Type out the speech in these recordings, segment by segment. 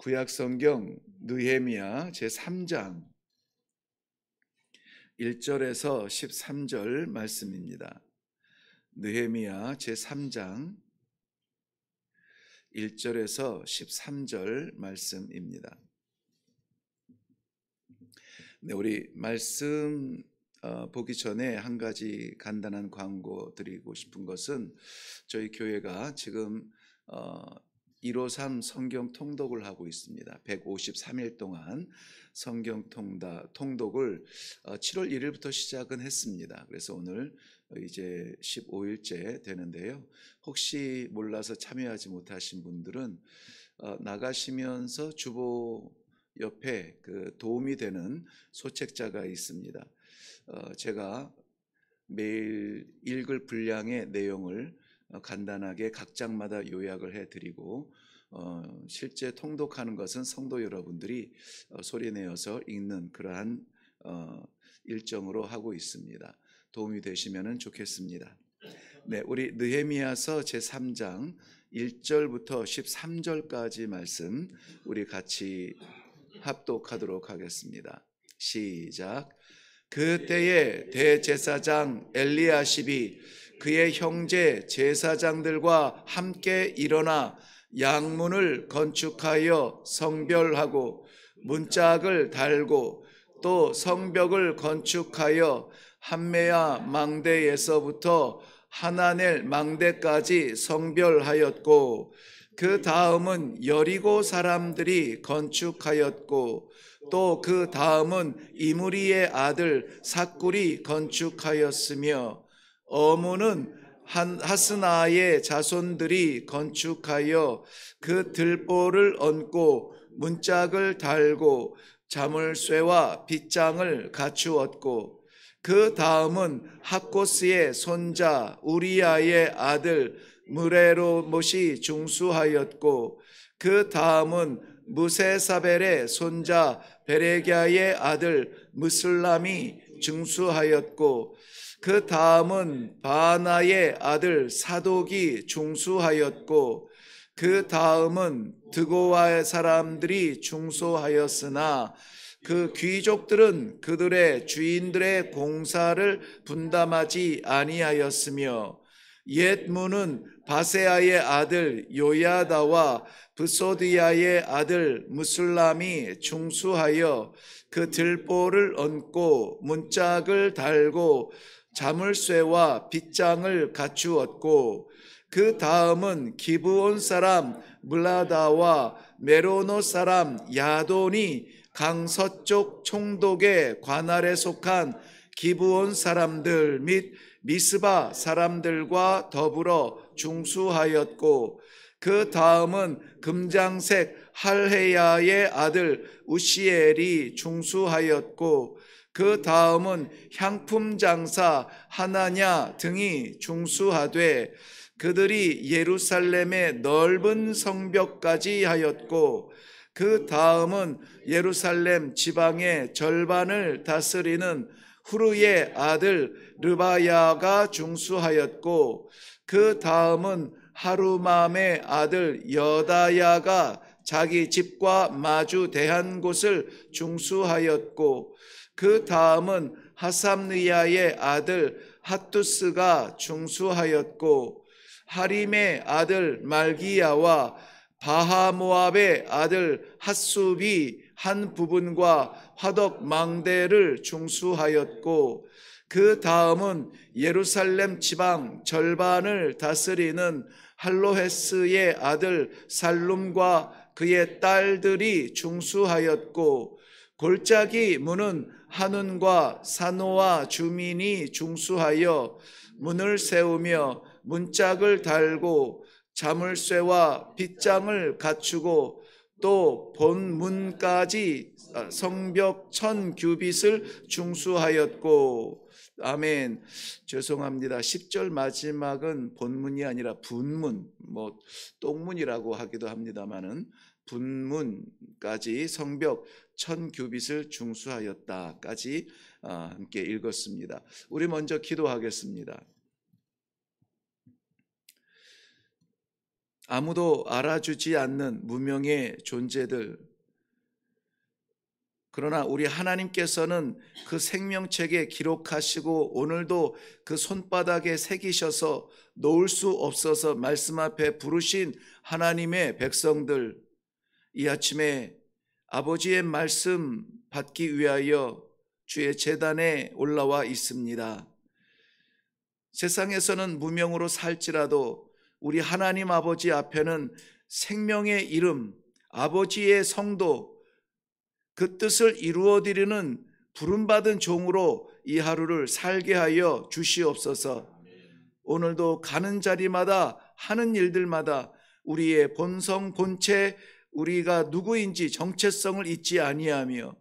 구약성경 느헤미야 제3장 1절에서 13절 말씀입니다. 느헤미야 제3장 1절에서 13절 말씀입니다. 네, 우리 말씀 보기 전에 한 가지 간단한 광고 드리고 싶은 것은 저희 교회가 지금 153 성경 통독을 하고 있습니다. 153일 동안 성경 통독을 7월 1일부터 시작은 했습니다. 그래서 오늘 이제 15일째 되는데요. 혹시 몰라서 참여하지 못하신 분들은 나가시면서 주보 옆에 그 도움이 되는 소책자가 있습니다. 제가 매일 읽을 분량의 내용을 간단하게 각 장마다 요약을 해드리고 실제 통독하는 것은 성도 여러분들이 소리내어서 읽는 그러한 일정으로 하고 있습니다. 도움이 되시면 좋겠습니다. 네, 우리 느헤미야서 제3장 1절부터 13절까지 말씀 우리 같이 합독하도록 하겠습니다. 시작. 그때에 대제사장 엘리야십이 그의 형제 제사장들과 함께 일어나 양문을 건축하여 성별하고 문짝을 달고 또 성벽을 건축하여 함메야 망대에서부터 하나넬 망대까지 성별하였고 그 다음은 여리고 사람들이 건축하였고 또 그 다음은 이므리의 아들 삭굴이 건축하였으며 어무는 하스나의 자손들이 건축하여 그 들보를 얹고 문짝을 달고 자물쇠와 빗장을 갖추었고 그 다음은 학고스의 손자 우리야의 아들 무레로못이 중수하였고 그 다음은 무세사벨의 손자 베레갸의 아들 무슬람이 중수하였고 그 다음은 바나의 아들 사독이 중수하였고 그 다음은 드고와의 사람들이 중수하였으나 그 귀족들은 그들의 주인들의 공사를 분담하지 아니하였으며 옛문은 바세아의 아들 요야다와 브소디야의 아들 무슬람이 중수하여 그 들보를 얹고 문짝을 달고 자물쇠와 빗장을 갖추었고 그 다음은 기브온 사람 물라다와 메로노 사람 야돈이 강서쪽 총독의 관할에 속한 기브온 사람들 및 미스바 사람들과 더불어 중수하였고 그 다음은 금장색 할헤야의 아들 우시엘이 중수하였고 그 다음은 향품 장사 하나냐 등이 중수하되 그들이 예루살렘의 넓은 성벽까지 하였고 그 다음은 예루살렘 지방의 절반을 다스리는 후르의 아들 르바야가 중수하였고 그 다음은 하루맘의 아들 여다야가 자기 집과 마주 대한 곳을 중수하였고 그 다음은 하삼느야의 아들 핫투스가 중수하였고 하림의 아들 말기야와 바하모압의 아들 핫숲이 한 부분과 화덕 망대를 중수하였고 그 다음은 예루살렘 지방 절반을 다스리는 할로헤스의 아들 살룸과 그의 딸들이 중수하였고 골짜기 문은 하눈과 사노아 주민이 중수하여 문을 세우며 문짝을 달고 자물쇠와 빗장을 갖추고 또 본문까지 성벽 1000규빗을 중수하였고 아멘. 죄송합니다. 10절 마지막은 본문이 아니라 분문, 똥문이라고 하기도 합니다만은 분문까지 성벽 1000규빗을 중수하였다까지 함께 읽었습니다. 우리 먼저 기도하겠습니다. 아무도 알아주지 않는 무명의 존재들. 그러나 우리 하나님께서는 그 생명책에 기록하시고 오늘도 그 손바닥에 새기셔서 놓을 수 없어서 말씀 앞에 부르신 하나님의 백성들, 이 아침에 아버지의 말씀 받기 위하여 주의 제단에 올라와 있습니다. 세상에서는 무명으로 살지라도 우리 하나님 아버지 앞에는 생명의 이름, 아버지의 성도, 그 뜻을 이루어드리는 부름받은 종으로 이 하루를 살게 하여 주시옵소서. 오늘도 가는 자리마다 하는 일들마다 우리의 본성 본체, 우리가 누구인지 정체성을 잊지 아니하며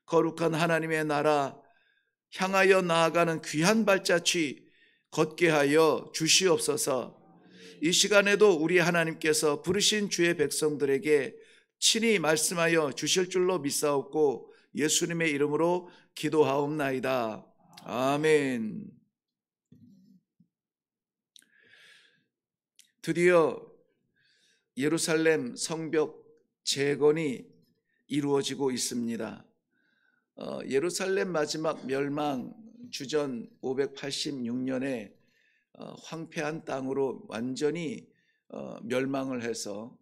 거룩한 하나님의 나라 향하여 나아가는 귀한 발자취 걷게 하여 주시옵소서. 이 시간에도 우리 하나님께서 부르신 주의 백성들에게 친히 말씀하여 주실 줄로 믿사옵고 예수님의 이름으로 기도하옵나이다. 아멘. 드디어 예루살렘 성벽 재건이 이루어지고 있습니다. 예루살렘 마지막 멸망 주전 586년에 황폐한 땅으로 완전히 멸망을 해서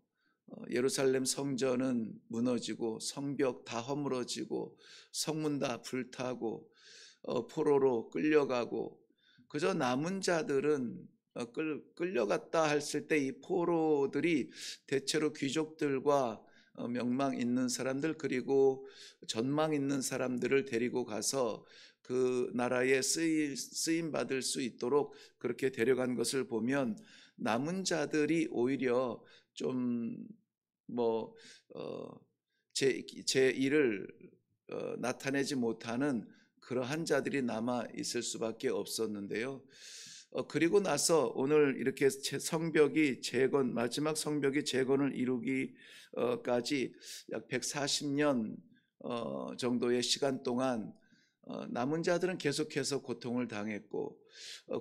예루살렘 성전은 무너지고 성벽 다 허물어지고 성문 다 불타고 포로로 끌려가고, 그저 남은 자들은 끌려갔다 했을 때 이 포로들이 대체로 귀족들과 명망 있는 사람들, 그리고 전망 있는 사람들을 데리고 가서 그 나라에 쓰임 받을 수 있도록 그렇게 데려간 것을 보면 남은 자들이 오히려 좀 제 일을 나타내지 못하는 그러한 자들이 남아 있을 수밖에 없었는데요. 그리고 나서 오늘 이렇게 성벽이 재건, 마지막 성벽이 재건을 이루기까지 약 140년 정도의 시간 동안 남은 자들은 계속해서 고통을 당했고,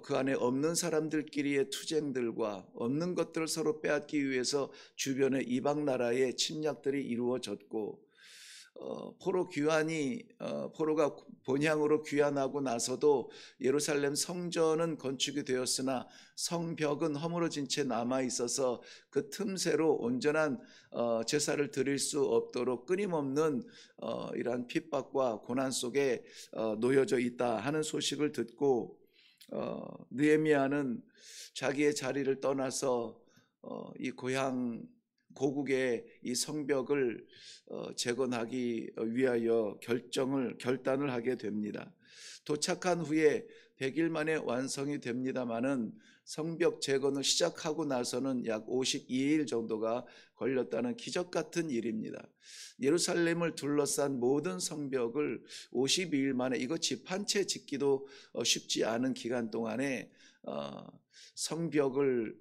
그 안에 없는 사람들끼리의 투쟁들과 없는 것들을 서로 빼앗기 위해서 주변의 이방 나라의 침략들이 이루어졌고, 포로가 본향으로 귀환하고 나서도 예루살렘 성전은 건축이 되었으나 성벽은 허물어진 채 남아 있어서 그 틈새로 온전한 제사를 드릴 수 없도록 끊임없는 이러한 핍박과 고난 속에 놓여져 있다 하는 소식을 듣고, 느헤미야는 자기의 자리를 떠나서 이 고향 고국의 이 성벽을 재건하기 위하여 결단을 하게 됩니다. 도착한 후에 100일 만에 완성이 됩니다마는 성벽 재건을 시작하고 나서는 약 52일 정도가 걸렸다는 기적 같은 일입니다. 예루살렘을 둘러싼 모든 성벽을 52일 만에, 이거 집 한 채 짓기도 쉽지 않은 기간 동안에 성벽을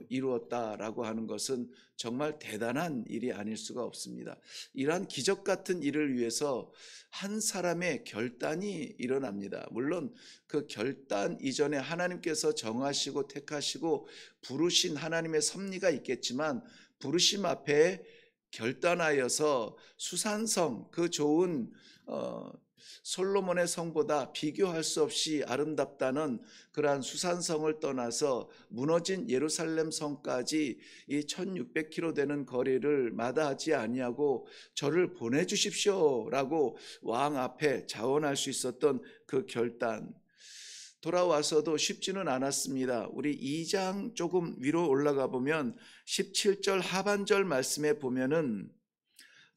이루었다라고 하는 것은 정말 대단한 일이 아닐 수가 없습니다. 이러한 기적 같은 일을 위해서 한 사람의 결단이 일어납니다. 물론 그 결단 이전에 하나님께서 정하시고 택하시고 부르신 하나님의 섭리가 있겠지만, 부르심 앞에 결단하여서 수산성, 그 좋은 솔로몬의 성보다 비교할 수 없이 아름답다는 그러한 수산성을 떠나서 무너진 예루살렘 성까지 이 1600km 되는 거리를 마다하지 아니하고 저를 보내주십시오라고 왕 앞에 자원할 수 있었던 그 결단, 돌아와서도 쉽지는 않았습니다. 우리 2장 조금 위로 올라가 보면 17절 하반절 말씀에 보면은,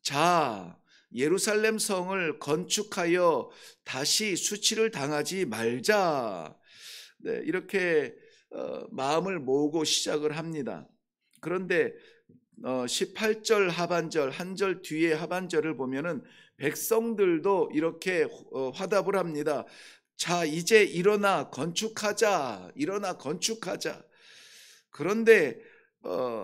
자, 예루살렘 성을 건축하여 다시 수치를 당하지 말자, 이렇게 마음을 모으고 시작을 합니다. 그런데 18절 하반절, 한 절 뒤에 하반절을 보면은 백성들도 이렇게 화답을 합니다. 자, 이제 일어나 건축하자, 일어나 건축하자. 그런데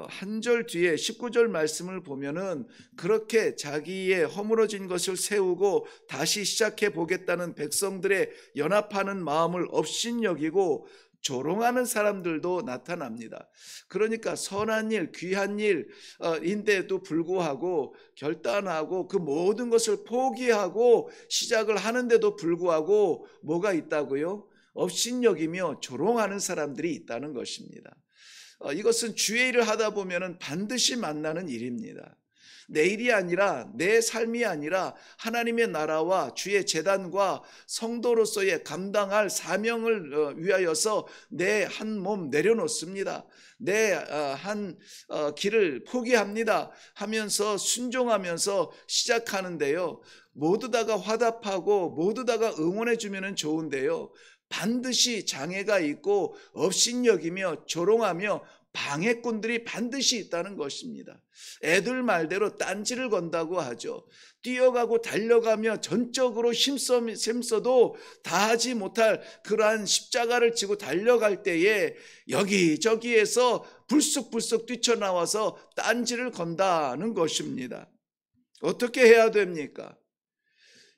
한 절 뒤에 19절 말씀을 보면은 그렇게 자기의 허물어진 것을 세우고 다시 시작해 보겠다는 백성들의 연합하는 마음을 업신여기고 조롱하는 사람들도 나타납니다. 그러니까 선한 일, 귀한 일인데도 불구하고 결단하고 그 모든 것을 포기하고 시작을 하는데도 불구하고 뭐가 있다고요? 업신여기며 조롱하는 사람들이 있다는 것입니다. 이것은 주의 일을 하다 보면 반드시 만나는 일입니다. 내 일이 아니라, 내 삶이 아니라 하나님의 나라와 주의 제단과 성도로서의 감당할 사명을 위하여서 내 한 몸 내려놓습니다. 내 한 길을 포기합니다 하면서 순종하면서 시작하는데요, 모두 다가 화답하고 모두 다가 응원해 주면 좋은데요, 반드시 장애가 있고 업신여기며 조롱하며 방해꾼들이 반드시 있다는 것입니다. 애들 말대로 딴지를 건다고 하죠. 뛰어가고 달려가며 전적으로 힘써도 다하지 못할 그러한 십자가를 지고 달려갈 때에 여기저기에서 불쑥불쑥 뛰쳐나와서 딴지를 건다는 것입니다. 어떻게 해야 됩니까?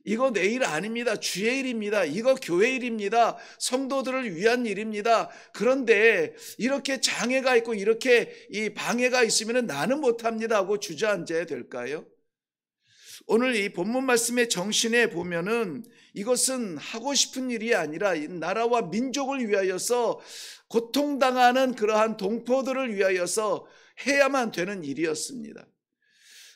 이거 내 일 아닙니다. 주의 일입니다. 이거 교회 일입니다. 성도들을 위한 일입니다. 그런데 이렇게 장애가 있고 이렇게 이 방해가 있으면 나는 못합니다 하고 주저앉아야 될까요? 오늘 이 본문 말씀의 정신에 보면은 이것은 하고 싶은 일이 아니라 나라와 민족을 위하여서 고통당하는 그러한 동포들을 위하여서 해야만 되는 일이었습니다.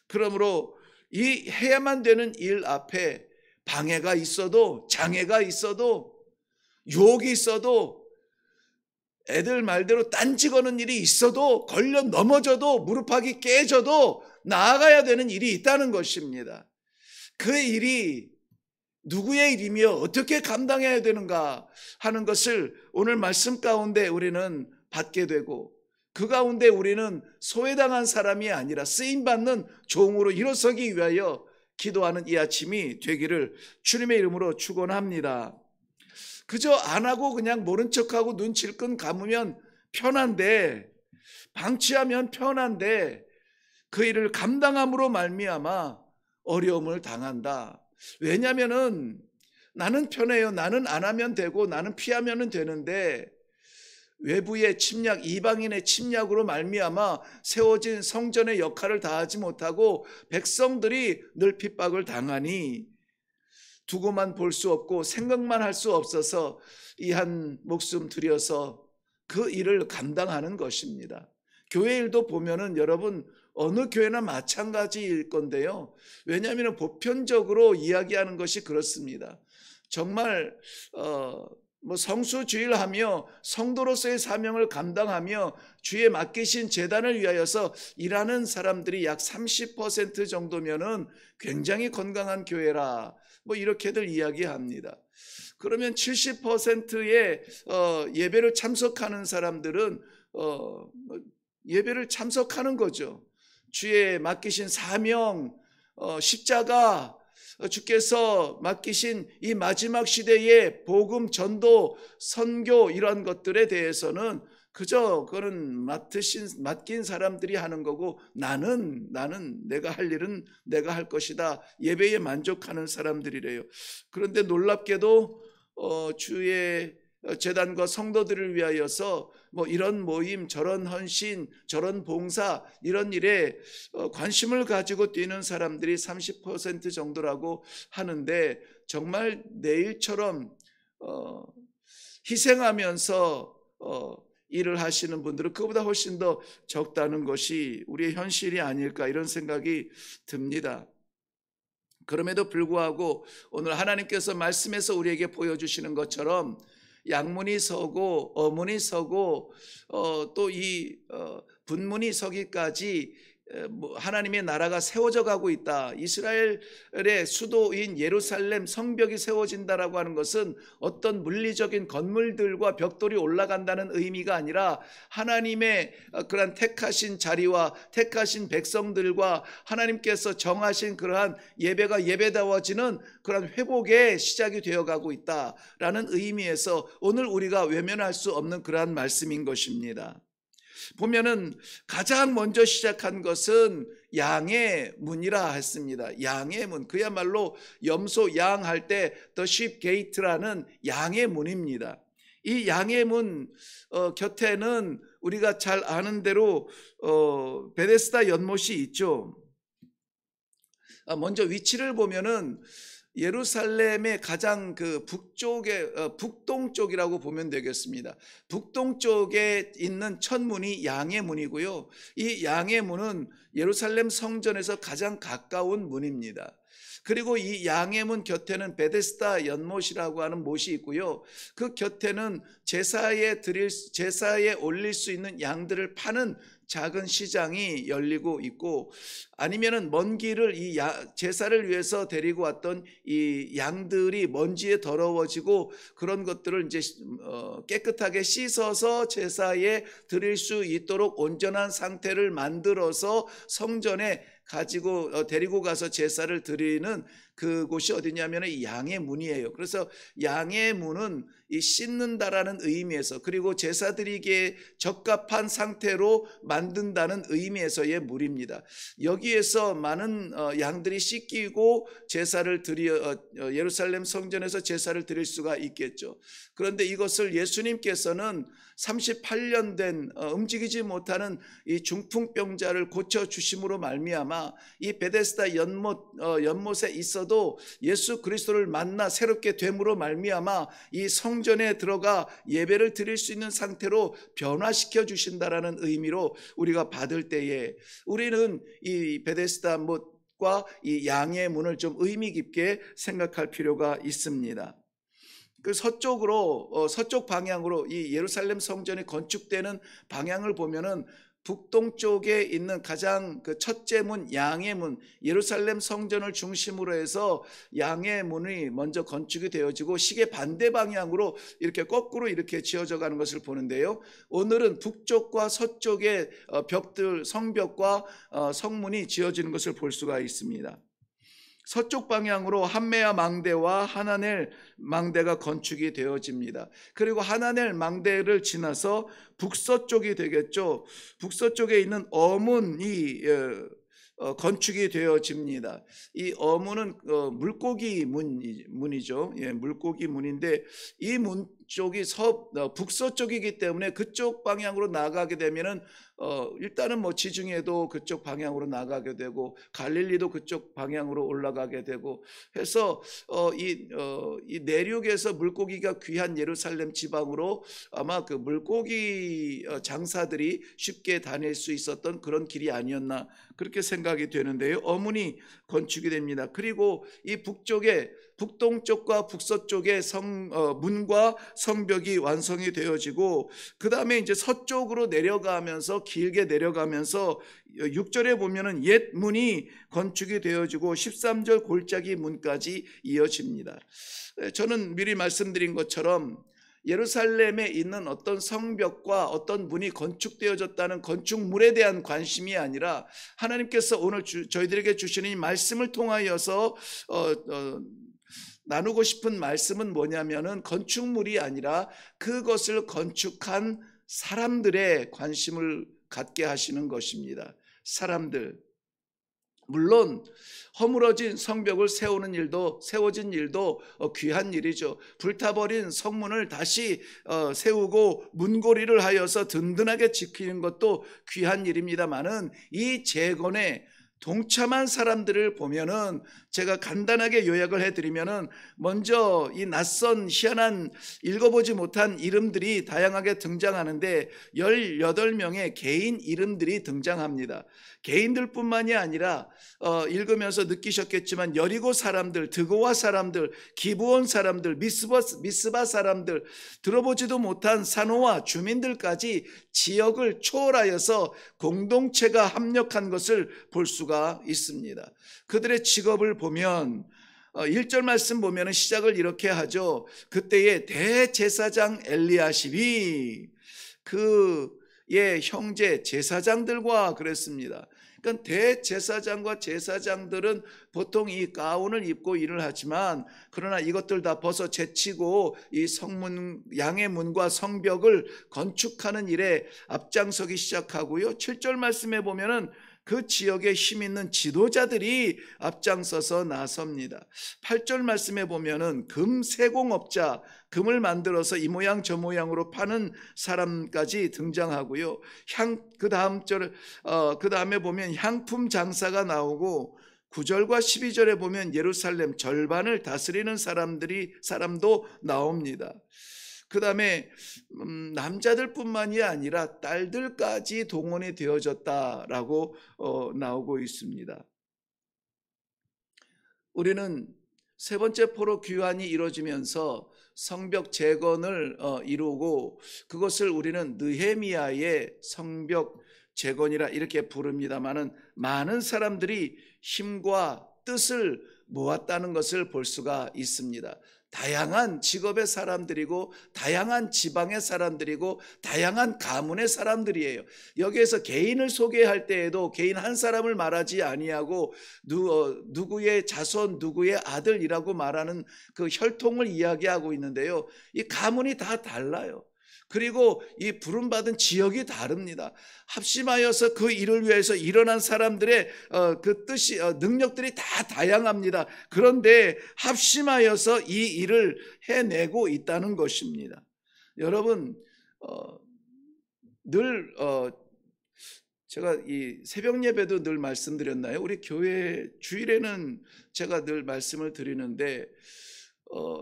그러므로 이 해야만 되는 일 앞에 방해가 있어도, 장애가 있어도, 유혹이 있어도, 애들 말대로 딴지 거는 일이 있어도, 걸려 넘어져도, 무릎팍이 깨져도 나아가야 되는 일이 있다는 것입니다. 그 일이 누구의 일이며 어떻게 감당해야 되는가 하는 것을 오늘 말씀 가운데 우리는 받게 되고, 그 가운데 우리는 소외당한 사람이 아니라 쓰임받는 종으로 일어서기 위하여 기도하는 이 아침이 되기를 주님의 이름으로 축원합니다. 그저 안 하고 그냥 모른 척하고 눈 질끈 감으면 편한데, 방치하면 편한데 그 일을 감당함으로 말미암아 어려움을 당한다. 왜냐하면은 나는 편해요. 나는 안 하면 되고 나는 피하면 되는데 외부의 침략, 이방인의 침략으로 말미암아 세워진 성전의 역할을 다하지 못하고 백성들이 늘 핍박을 당하니 두고만 볼 수 없고 생각만 할 수 없어서 이 한 목숨 들여서 그 일을 감당하는 것입니다. 교회 일도 보면은 여러분 어느 교회나 마찬가지일 건데요. 왜냐하면 보편적으로 이야기하는 것이 그렇습니다. 정말 성수주의를 하며 성도로서의 사명을 감당하며 주의 맡기신 제단을 위하여서 일하는 사람들이 약 30% 정도면은 굉장히 건강한 교회라 이렇게들 이야기합니다. 그러면 70%의 예배를 참석하는 사람들은 예배를 참석하는 거죠. 주의 맡기신 사명, 십자가, 주께서 맡기신 이 마지막 시대의 복음, 전도, 선교 이런 것들에 대해서는 그저 그거는 맡긴 사람들이 하는 거고 나는 내가 할 일은 내가 할 것이다. 예배에 만족하는 사람들이래요. 그런데 놀랍게도 주의 제단과 성도들을 위하여서 이런 모임, 저런 헌신, 저런 봉사 이런 일에 관심을 가지고 뛰는 사람들이 30% 정도라고 하는데 정말 내일처럼 희생하면서 일을 하시는 분들은 그보다 훨씬 더 적다는 것이 우리의 현실이 아닐까 이런 생각이 듭니다. 그럼에도 불구하고 오늘 하나님께서 말씀에서 우리에게 보여주시는 것처럼 양문이 서고 어문이 서고 또 이 분문이 서기까지 하나님의 나라가 세워져 가고 있다. 이스라엘의 수도인 예루살렘 성벽이 세워진다라고 하는 것은 어떤 물리적인 건물들과 벽돌이 올라간다는 의미가 아니라 하나님의 그러한 택하신 자리와 택하신 백성들과 하나님께서 정하신 그러한 예배가 예배다워지는 그러한 회복의 시작이 되어가고 있다라는 의미에서 오늘 우리가 외면할 수 없는 그러한 말씀인 것입니다. 보면은 가장 먼저 시작한 것은 양의 문이라 했습니다. 양의 문, 그야말로 염소 양 할 때 The Sheep Gate라는 양의 문입니다. 이 양의 문 곁에는 우리가 잘 아는 대로 베데스다 연못이 있죠. 먼저 위치를 보면은 예루살렘의 가장 그 북쪽에 북동쪽이라고 보면 되겠습니다. 북동쪽에 있는 첫 문이 양의 문이고요. 이 양의 문은 예루살렘 성전에서 가장 가까운 문입니다. 그리고 이 양의 문 곁에는 베데스다 연못이라고 하는 못이 있고요. 그 곁에는 제사에 올릴 수 있는 양들을 파는 작은 시장이 열리고 있고, 아니면은 먼 길을 제사를 위해서 데리고 왔던 이 양들이 먼지에 더러워지고 그런 것들을 이제 깨끗하게 씻어서 제사에 드릴 수 있도록 온전한 상태를 만들어서 성전에 데리고 가서 제사를 드리는 그곳이 어디냐면 이 양의 문이에요. 그래서 양의 문은 이 씻는다라는 의미에서, 그리고 제사 드리기에 적합한 상태로 만든다는 의미에서의 물입니다. 여기에서 많은 양들이 씻기고 제사를 예루살렘 성전에서 제사를 드릴 수가 있겠죠. 그런데 이것을 예수님께서는 38년 된 움직이지 못하는 이 중풍병자를 고쳐 주심으로 말미암아 이 베데스다 연못에 있어도 예수 그리스도를 만나 새롭게 됨으로 말미암아 이 성전에 들어가 예배를 드릴 수 있는 상태로 변화시켜 주신다라는 의미로 우리가 받을 때에, 우리는 이 베데스다 못과 이 양의 문을 좀 의미 깊게 생각할 필요가 있습니다. 그 서쪽 방향으로 이 예루살렘 성전이 건축되는 방향을 보면은 북동쪽에 있는 가장 그 첫째 문, 양의 문, 예루살렘 성전을 중심으로 해서 양의 문이 먼저 건축이 되어지고 시계 반대 방향으로 이렇게 거꾸로 이렇게 지어져 가는 것을 보는데요. 오늘은 북쪽과 서쪽의 성벽과 성문이 지어지는 것을 볼 수가 있습니다. 서쪽 방향으로 한메아 망대와 하나넬 망대가 건축이 되어집니다. 그리고 하나넬 망대를 지나서 북서쪽이 되겠죠. 북서쪽에 있는 어문이 건축이 되어집니다. 이 어문은 물고기 문이죠. 예, 물고기 문인데 이 문 쪽이 북서쪽이기 때문에 그쪽 방향으로 나가게 되면은 일단은 뭐 지중해도 그쪽 방향으로 나가게 되고 갈릴리도 그쪽 방향으로 올라가게 되고 해서 이 내륙에서 물고기가 귀한 예루살렘 지방으로 아마 그 물고기 장사들이 쉽게 다닐 수 있었던 그런 길이 아니었나 그렇게 생각이 되는데요. 어문이 건축이 됩니다. 그리고 이 북동쪽과 북서쪽의 문과 성벽이 완성이 되어지고, 그 다음에 이제 서쪽으로 내려가면서 길게 내려가면서 6절에 보면은 옛 문이 건축이 되어지고 13절 골짜기 문까지 이어집니다. 저는 미리 말씀드린 것처럼 예루살렘에 있는 어떤 성벽과 어떤 문이 건축되어졌다는 건축물에 대한 관심이 아니라 하나님께서 오늘 저희들에게 주시는 이 말씀을 통하여서 나누고 싶은 말씀은 뭐냐면은 건축물이 아니라 그것을 건축한 사람들의 관심을 갖게 하시는 것입니다. 사람들. 물론 허물어진 성벽을 세워진 일도 귀한 일이죠. 불타버린 성문을 다시 세우고 문고리를 하여서 든든하게 지키는 것도 귀한 일입니다만은 이 재건에 동참한 사람들을 보면은 제가 간단하게 요약을 해드리면은 먼저 이 낯선 희한한 읽어보지 못한 이름들이 다양하게 등장하는데 18명의 개인 이름들이 등장합니다. 개인들뿐만이 아니라 읽으면서 느끼셨겠지만 여리고 사람들, 드고와 사람들, 기브온 사람들, 미스바 사람들, 들어보지도 못한 산호와 주민들까지 지역을 초월하여서 공동체가 합력한 것을 볼 수가 있습니다. 그들의 직업을 보면 1절 말씀 보면 시작을 이렇게 하죠. 그때의 대제사장 엘리야십이 그의 형제 제사장들과 그랬습니다. 그러니까 대제사장과 제사장들은 보통 이 가운을 입고 일을 하지만, 그러나 이것들 다 벗어 제치고 이 양의 문과 성벽을 건축하는 일에 앞장서기 시작하고요. 7절 말씀에 보면은 그 지역에 힘 있는 지도자들이 앞장서서 나섭니다. 8절 말씀에 보면은 금 세공업자, 금을 만들어서 이 모양 저 모양으로 파는 사람까지 등장하고요. 그 다음에 보면 향품 장사가 나오고 9절과 12절에 보면 예루살렘 절반을 다스리는 사람도 나옵니다. 그 다음에 남자들뿐만이 아니라 딸들까지 동원이 되어졌다라고 나오고 있습니다. 우리는 세 번째 포로 귀환이 이루어지면서 성벽 재건을 이루고 그것을 우리는 느헤미야의 성벽 재건이라 이렇게 부릅니다마는 많은 사람들이 힘과 뜻을 모았다는 것을 볼 수가 있습니다. 다양한 직업의 사람들이고 다양한 지방의 사람들이고 다양한 가문의 사람들이에요. 여기에서 개인을 소개할 때에도 개인 한 사람을 말하지 아니하고 누구의 자손 누구의 아들이라고 말하는 그 혈통을 이야기하고 있는데요. 이 가문이 다 달라요. 그리고 이 부름받은 지역이 다릅니다. 합심하여서 그 일을 위해서 일어난 사람들의 그 뜻이 능력들이 다 다양합니다. 그런데 합심하여서 이 일을 해내고 있다는 것입니다. 여러분 늘 제가 이 새벽 예배도 늘 말씀드렸나요? 우리 교회 주일에는 제가 늘 말씀을 드리는데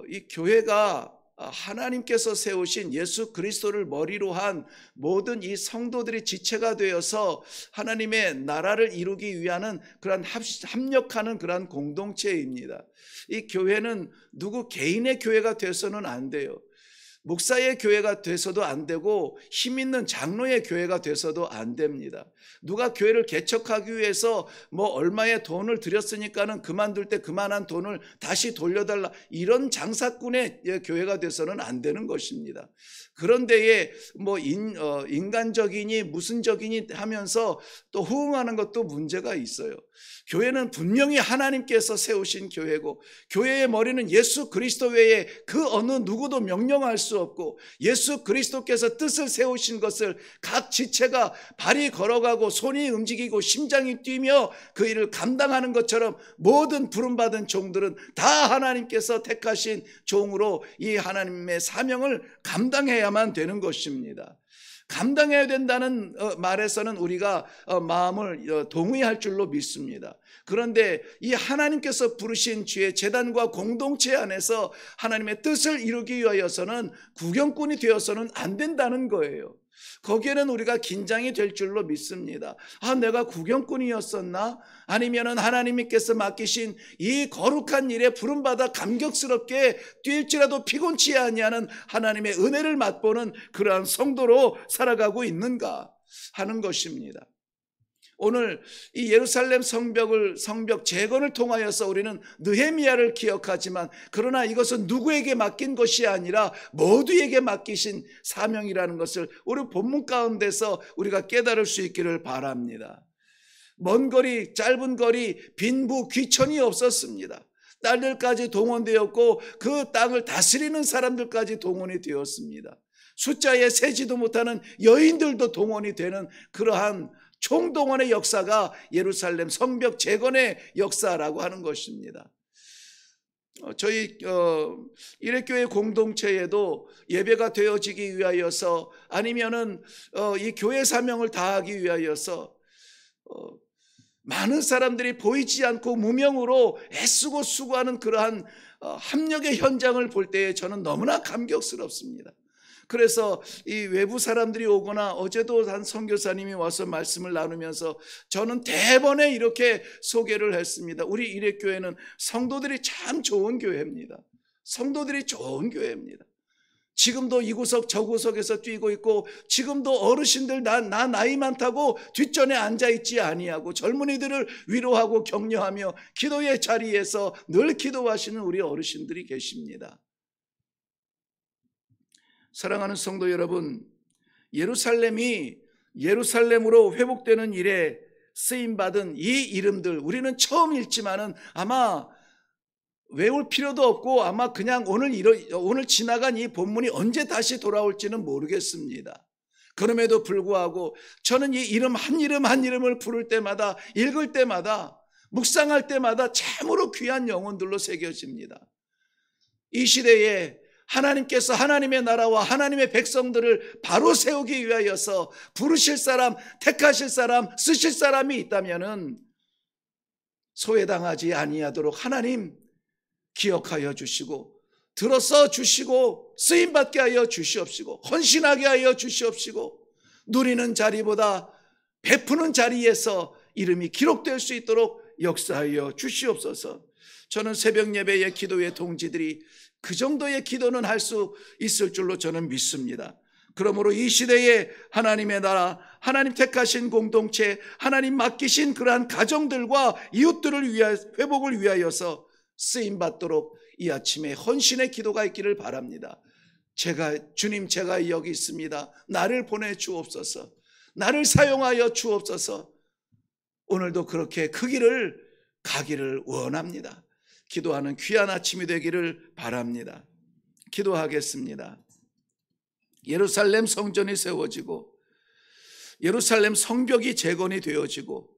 이 교회가 하나님께서 세우신 예수 그리스도를 머리로 한 모든 이 성도들이 지체가 되어서 하나님의 나라를 이루기 위한 그러한 합력하는 그러한 공동체입니다. 이 교회는 누구 개인의 교회가 돼서는 안 돼요. 목사의 교회가 돼서도 안 되고 힘 있는 장로의 교회가 돼서도 안 됩니다. 누가 교회를 개척하기 위해서 뭐 얼마의 돈을 들였으니까는 그만둘 때 그만한 돈을 다시 돌려달라 이런 장사꾼의 교회가 돼서는 안 되는 것입니다. 그런데에 뭐 인간적이니 무슨적이니 하면서 또 호응하는 것도 문제가 있어요. 교회는 분명히 하나님께서 세우신 교회고 교회의 머리는 예수 그리스도 외에 그 어느 누구도 명령할 수 없고 예수 그리스도께서 뜻을 세우신 것을 각 지체가 발이 걸어가고 손이 움직이고 심장이 뛰며 그 일을 감당하는 것처럼 모든 부름받은 종들은 다 하나님께서 택하신 종으로 이 하나님의 사명을 감당해야만 되는 것입니다. 감당해야 된다는 말에서는 우리가 마음을 동의할 줄로 믿습니다. 그런데 이 하나님께서 부르신 주의 제단과 공동체 안에서 하나님의 뜻을 이루기 위하여서는 구경꾼이 되어서는 안 된다는 거예요. 거기에는 우리가 긴장이 될 줄로 믿습니다. 내가 구경꾼이었었나? 아니면은 하나님께서 맡기신 이 거룩한 일에 부름받아 감격스럽게 뛸지라도 피곤치 아니하는 하나님의 은혜를 맛보는 그러한 성도로 살아가고 있는가 하는 것입니다. 오늘 이 예루살렘 성벽 재건을 통하여서 우리는 느헤미야를 기억하지만 그러나 이것은 누구에게 맡긴 것이 아니라 모두에게 맡기신 사명이라는 것을 우리 본문 가운데서 우리가 깨달을 수 있기를 바랍니다. 먼 거리 짧은 거리 빈부 귀천이 없었습니다. 딸들까지 동원되었고 그 땅을 다스리는 사람들까지 동원이 되었습니다. 숫자에 세지도 못하는 여인들도 동원이 되는 그러한 총동원의 역사가 예루살렘 성벽 재건의 역사라고 하는 것입니다. 저희 일회교회 공동체에도 예배가 되어지기 위하여서 아니면은 이 교회 사명을 다하기 위하여서 많은 사람들이 보이지 않고 무명으로 애쓰고 수고하는 그러한 합력의 현장을 볼 때에 저는 너무나 감격스럽습니다. 그래서 이 외부 사람들이 오거나 어제도 한 선교사님이 와서 말씀을 나누면서 저는 대번에 이렇게 소개를 했습니다. 우리 일회교회는 성도들이 참 좋은 교회입니다. 성도들이 좋은 교회입니다. 지금도 이 구석 저 구석에서 뛰고 있고 지금도 어르신들 나 나이 많다고 뒷전에 앉아있지 아니하고 젊은이들을 위로하고 격려하며 기도의 자리에서 늘 기도하시는 우리 어르신들이 계십니다. 사랑하는 성도 여러분, 예루살렘으로 회복되는 일에 쓰임받은 이 이름들 우리는 처음 읽지만은 아마 외울 필요도 없고 아마 그냥 오늘 지나간 이 본문이 언제 다시 돌아올지는 모르겠습니다. 그럼에도 불구하고 저는 이 이름 한 이름을 부를 때마다, 읽을 때마다, 묵상할 때마다 참으로 귀한 영혼들로 새겨집니다. 이 시대에 하나님께서 하나님의 나라와 하나님의 백성들을 바로 세우기 위하여서 부르실 사람, 택하실 사람, 쓰실 사람이 있다면은 소외당하지 아니하도록 하나님 기억하여 주시고, 들어서 주시고, 쓰임받게 하여 주시옵시고, 헌신하게 하여 주시옵시고, 누리는 자리보다 베푸는 자리에서 이름이 기록될 수 있도록 역사하여 주시옵소서. 저는 새벽 예배의 기도의 동지들이 그 정도의 기도는 할 수 있을 줄로 저는 믿습니다. 그러므로 이 시대에 하나님의 나라, 하나님 택하신 공동체, 하나님 맡기신 그러한 가정들과 이웃들을 위하여, 회복을 위하여서 쓰임받도록 이 아침에 헌신의 기도가 있기를 바랍니다. 주님, 제가 여기 있습니다. 나를 보내주옵소서. 나를 사용하여 주옵소서. 오늘도 그렇게 그 길을 가기를 원합니다. 기도하는 귀한 아침이 되기를 바랍니다. 기도하겠습니다. 예루살렘 성전이 세워지고 예루살렘 성벽이 재건이 되어지고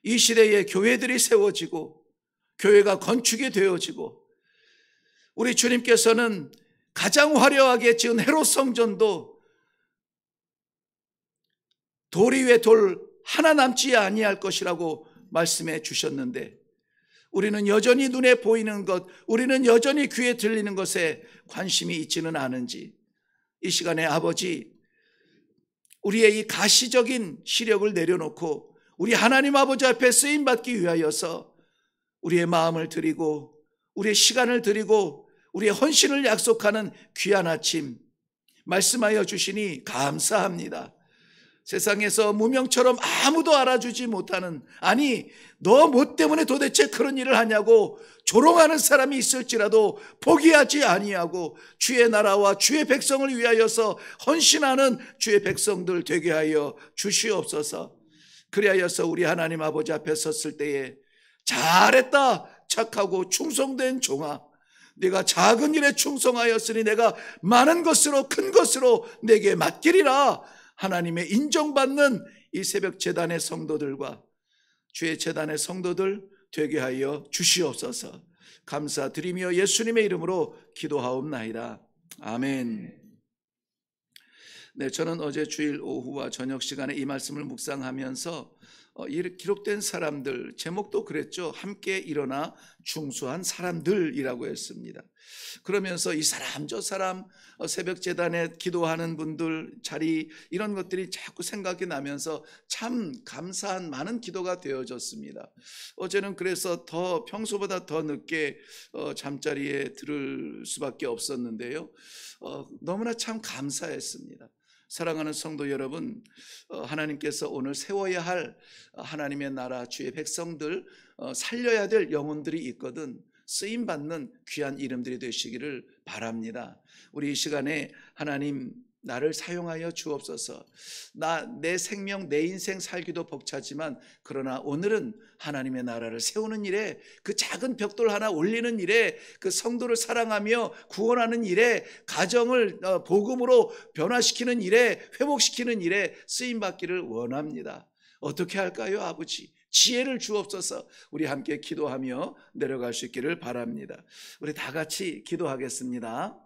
이 시대에 교회들이 세워지고 교회가 건축이 되어지고 우리 주님께서는 가장 화려하게 지은 헤롯 성전도 돌 위에 돌 하나 남지 아니할 것이라고 말씀해 주셨는데, 우리는 여전히 눈에 보이는 것, 우리는 여전히 귀에 들리는 것에 관심이 있지는 않은지, 이 시간에 아버지, 우리의 이 가시적인 시력을 내려놓고 우리 하나님 아버지 앞에 쓰임받기 위하여서 우리의 마음을 드리고 우리의 시간을 드리고 우리의 헌신을 약속하는 귀한 아침 말씀하여 주시니 감사합니다. 세상에서 무명처럼 아무도 알아주지 못하는, 아니 너 뭐 때문에 도대체 그런 일을 하냐고 조롱하는 사람이 있을지라도 포기하지 아니하고 주의 나라와 주의 백성을 위하여서 헌신하는 주의 백성들 되게 하여 주시옵소서. 그리하여서 우리 하나님 아버지 앞에 섰을 때에 잘했다, 착하고 충성된 종아, 네가 작은 일에 충성하였으니 내가 많은 것으로 큰 것으로 내게 맡기리라. 하나님의 인정받는 이 새벽 제단의 성도들과 주의 제단의 성도들 되게 하여 주시옵소서. 감사드리며 예수님의 이름으로 기도하옵나이다. 아멘. 네, 저는 어제 주일 오후와 저녁 시간에 이 말씀을 묵상하면서 기록된 사람들, 제목도 그랬죠. 함께 일어나 중수한 사람들이라고 했습니다. 그러면서 이 사람 저 사람 새벽 제단에 기도하는 분들 자리, 이런 것들이 자꾸 생각이 나면서 참 감사한 많은 기도가 되어졌습니다. 어제는 그래서 더 평소보다 더 늦게 잠자리에 들을 수밖에 없었는데요, 너무나 참 감사했습니다. 사랑하는 성도 여러분, 하나님께서 오늘 세워야 할 하나님의 나라 주의 백성들, 살려야 될 영혼들이 있거든 쓰임받는 귀한 이름들이 되시기를 바랍니다. 우리 이 시간에 하나님 나를 사용하여 주옵소서. 내 생명, 내 인생 살기도 벅차지만 그러나 오늘은 하나님의 나라를 세우는 일에, 그 작은 벽돌 하나 올리는 일에, 그 성도를 사랑하며 구원하는 일에, 가정을 복음으로 변화시키는 일에, 회복시키는 일에 쓰임받기를 원합니다. 어떻게 할까요, 아버지? 지혜를 주옵소서. 우리 함께 기도하며 내려갈 수 있기를 바랍니다. 우리 다 같이 기도하겠습니다.